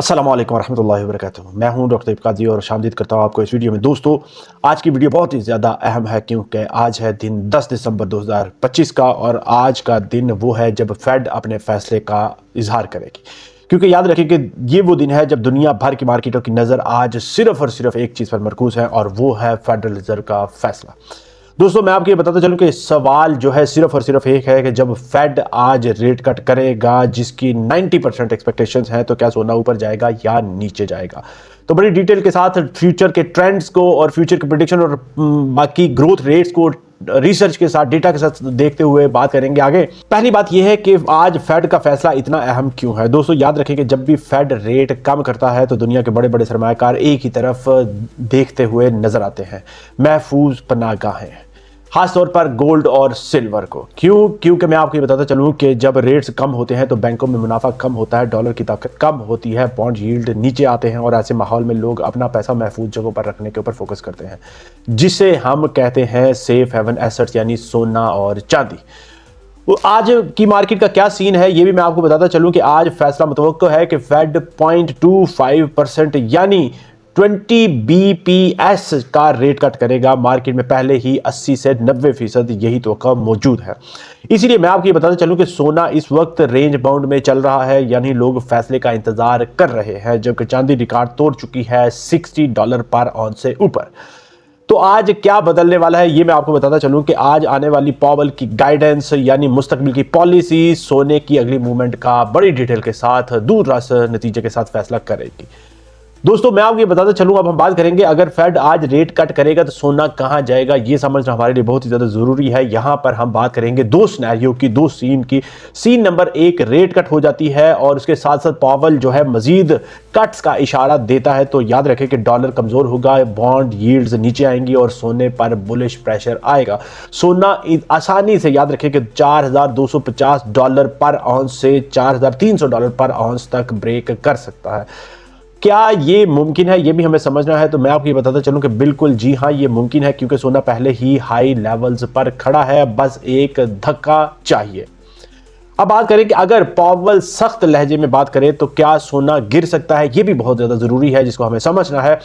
अस्सलाम वालेकुम रहमतुल्लाहि व बरकातुहू। मैं हूं डॉक्टर दीप काजी और शामदीद करता हूं आपको इस वीडियो में। दोस्तों, आज की वीडियो बहुत ही ज़्यादा अहम है क्योंकि आज है दिन 10 दिसंबर 2025 का और आज का दिन वो है जब फेड अपने फैसले का इजहार करेगी। क्योंकि याद रखें कि ये वो दिन है जब दुनिया भर की मार्केटों की नज़र आज सिर्फ और सिर्फ एक चीज़ पर मरकूज़ है और वो है फेडरल रिजर्व का फैसला। दोस्तों, मैं आपको ये बताता चलूं कि सवाल जो है सिर्फ और सिर्फ एक है कि जब फेड आज रेट कट करेगा जिसकी 90% एक्सपेक्टेशंस हैं, तो क्या सोना ऊपर जाएगा या नीचे जाएगा। तो बड़ी डिटेल के साथ फ्यूचर के ट्रेंड्स को और फ्यूचर के प्रेडिक्शन और बाकी ग्रोथ रेट्स को रिसर्च के साथ, डेटा के साथ देखते हुए बात करेंगे आगे। पहली बात यह है कि आज फेड का फैसला इतना अहम क्यों है। दोस्तों, याद रखें कि जब भी फेड रेट कम करता है तो दुनिया के बड़े बड़े सरमायाकार एक ही तरफ देखते हुए नजर आते हैं, महफूज पनाहगाहें, खासतौर पर गोल्ड और सिल्वर को। क्योंकि मैं आपको ये बताता चलूँ कि जब रेट्स कम होते हैं तो बैंकों में मुनाफा कम होता है, डॉलर की ताकत कम होती है, बॉन्ड यील्ड नीचे आते हैं और ऐसे माहौल में लोग अपना पैसा महफूज जगहों पर रखने के ऊपर फोकस करते हैं, जिसे हम कहते हैं सेफ हेवन एसेट्स, यानी सोना और चांदी। आज की मार्केट का क्या सीन है ये भी मैं आपको बताता चलूं कि आज फैसला मुतवक्को है कि फेड 0.25% यानी 20 BPS का रेट कट करेगा। मार्केट में पहले ही 80 से 90% यही तवक्को मौजूद है। इसीलिए मैं आपको ये बताता चलूं कि सोना इस वक्त रेंज बाउंड में चल रहा है, यानी लोग फैसले का इंतजार कर रहे हैं, जबकि चांदी रिकॉर्ड तोड़ चुकी है $60 पर आउंस से ऊपर। तो आज क्या बदलने वाला है ये मैं आपको बताता चलूं कि आज आने वाली पावल की गाइडेंस यानी मुस्तकबिल की पॉलिसी सोने की अगली मूवमेंट का बड़ी डिटेल के साथ दूरदराज नतीजे के साथ फैसला करेगी। दोस्तों, मैं आपको ये बताता चलूं, अब हम बात करेंगे अगर फेड आज रेट कट करेगा तो सोना कहां जाएगा, ये समझना हमारे लिए बहुत ही ज्यादा जरूरी है। यहां पर हम बात करेंगे दो सिनेरियो की, दो सीन की। सीन नंबर 1, रेट कट हो जाती है और उसके साथ साथ पावल जो है मजीद कट्स का इशारा देता है, तो याद रखें कि डॉलर कमजोर होगा, बॉन्ड यील्ड्स नीचे आएंगी और सोने पर बुलिश प्रेशर आएगा। सोना आसानी से याद रखें कि $4,250 पर आउंस से $4,300 पर आउंस तक ब्रेक कर सकता है। क्या ये मुमकिन है ये भी हमें समझना है। तो मैं आपको ये बताता चलूं कि बिल्कुल जी हाँ, ये मुमकिन है क्योंकि सोना पहले ही हाई लेवल्स पर खड़ा है, बस एक धक्का चाहिए। अब बात करें कि अगर पावल सख्त लहजे में बात करें तो क्या सोना गिर सकता है, ये भी बहुत ज्यादा जरूरी है जिसको हमें समझना है।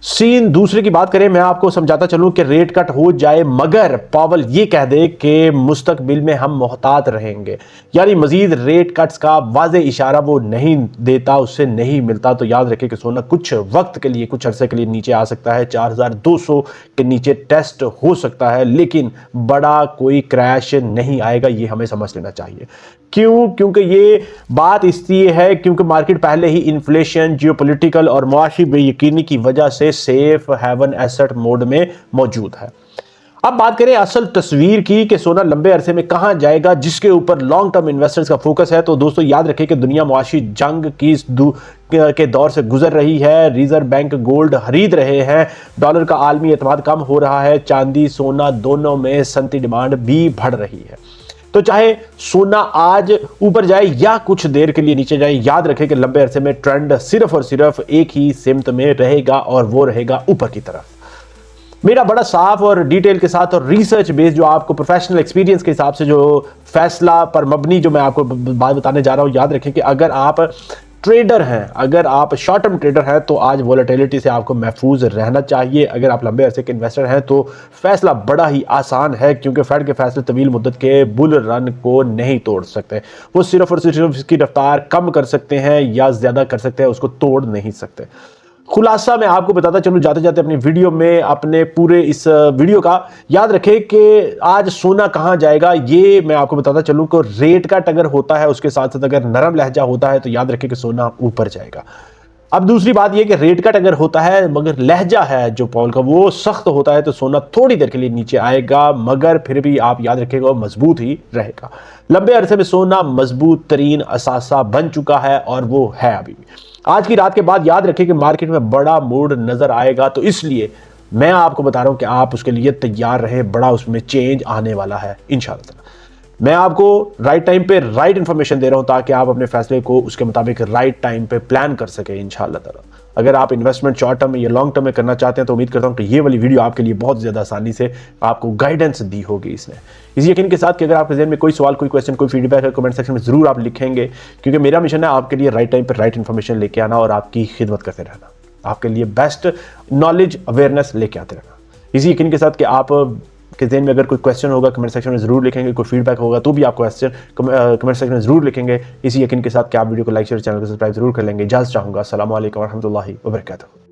सीन दूसरे की बात करें, मैं आपको समझाता चलूं कि रेट कट हो जाए मगर पावल ये कह दे कि मुस्तकबिल में हम मोहतात रहेंगे, यानी मजीद रेट कट्स का वाज़े इशारा वो नहीं देता, उससे नहीं मिलता, तो याद रखें कि सोना कुछ वक्त के लिए, कुछ अरसे के लिए नीचे आ सकता है, 4200 के नीचे टेस्ट हो सकता है, लेकिन बड़ा कोई क्रैश नहीं आएगा, ये हमें समझ लेना चाहिए। क्योंकि ये बात इसलिए है क्योंकि मार्केट पहले ही इन्फ्लेशन, जियोपॉलिटिकल और मुआशी बेयकीनी की वजह से सेफ हेवन एसेट मोड में मौजूद है। अब बात करें असल तस्वीर की कि सोना लंबे अरसे में कहां जाएगा, जिसके ऊपर लॉन्ग टर्म इन्वेस्टर्स का फोकस है। तो दोस्तों, याद रखें कि दुनिया मुआशी जंग के दौर से गुजर रही है, रिजर्व बैंक गोल्ड खरीद रहे हैं, डॉलर का आलमी एतमाद कम हो रहा है, चांदी सोना दोनों में सनती डिमांड भी बढ़ रही है। तो चाहे सोना आज ऊपर जाए या कुछ देर के लिए नीचे जाए, याद रखें कि लंबे अरसे में ट्रेंड सिर्फ और सिर्फ एक ही सिमत में रहेगा और वो रहेगा ऊपर की तरफ। मेरा बड़ा साफ और डिटेल के साथ और रिसर्च बेस्ड जो आपको प्रोफेशनल एक्सपीरियंस के हिसाब से जो फैसला पर मबनी जो मैं आपको बात बताने जा रहा हूं, याद रखें कि अगर आप ट्रेडर हैं, अगर आप शॉर्ट टर्म ट्रेडर हैं तो आज वोलेटिलिटी से आपको महफूज रहना चाहिए। अगर आप लंबे अरसे के इन्वेस्टर हैं तो फैसला बड़ा ही आसान है क्योंकि फेड के फैसले तवील मुद्दत के बुल रन को नहीं तोड़ सकते, वो सिर्फ और सिर्फ इसकी रफ्तार कम कर सकते हैं या ज्यादा कर सकते हैं, उसको तोड़ नहीं सकते। खुलासा मैं आपको बताता चलूं जाते जाते अपनी वीडियो में, अपने पूरे इस वीडियो का, याद रखें कि आज सोना कहां जाएगा ये मैं आपको बताता चलूं कि रेट कट अगर होता है उसके साथ साथ अगर नरम लहजा होता है तो याद रखें कि सोना ऊपर जाएगा। अब दूसरी बात यह कि रेट कट अगर होता है मगर लहजा है जो पॉल का वो सख्त होता है तो सोना थोड़ी देर के लिए नीचे आएगा, मगर फिर भी आप याद रखेगा मजबूत ही रहेगा। लंबे अरसे में सोना मजबूत तरीन असासा बन चुका है और वो है अभी भी। आज की रात के बाद याद रखें कि मार्केट में बड़ा मूड नजर आएगा, तो इसलिए मैं आपको बता रहा हूं कि आप उसके लिए तैयार रहे, बड़ा उसमें चेंज आने वाला है इंशाल्लाह। मैं आपको राइट टाइम पे राइट इंफॉर्मेशन दे रहा हूं ताकि आप अपने फैसले को उसके मुताबिक राइट टाइम पे प्लान कर सके इंशाल्लाह ताला। अगर आप इन्वेस्टमेंट शॉर्ट टर्म में या लॉन्ग टर्म में करना चाहते हैं तो उम्मीद करता हूँ कि ये वाली वीडियो आपके लिए बहुत ज़्यादा आसानी से आपको गाइडेंस दी होगी इसने। इसी यकीन के साथ कि अगर आपके ज़हन में कोई सवाल, कोई क्वेश्चन, कोई फीडबैक है, कमेंट सेक्शन में ज़रूर आप लिखेंगे, क्योंकि मेरा मिशन है आपके लिए राइट टाइम पर राइट इन्फॉर्मेशन लेके आना और आपकी खिदमत करते रहना, आपके लिए बेस्ट नॉलेज अवेयरनेस लेके आते रहना। इसी यकीन के साथ कि आप के ज़हन में अगर कोई क्वेश्चन होगा कमेंट सेक्शन में ज़रूर लिखेंगे, कोई फीडबैक होगा तो भी आप क्वेश्चन कमेंट सेक्शन में ज़रूर लिखेंगे। इसी यकीन के साथ कि आप वीडियो को लाइक शेयर, चैनल को सब्सक्राइब जरूर कर लेंगे। इजाज़त चाहूँगा। अस्सलामु अलैकुम वरहमतुल्लाहि वबरकातुहू।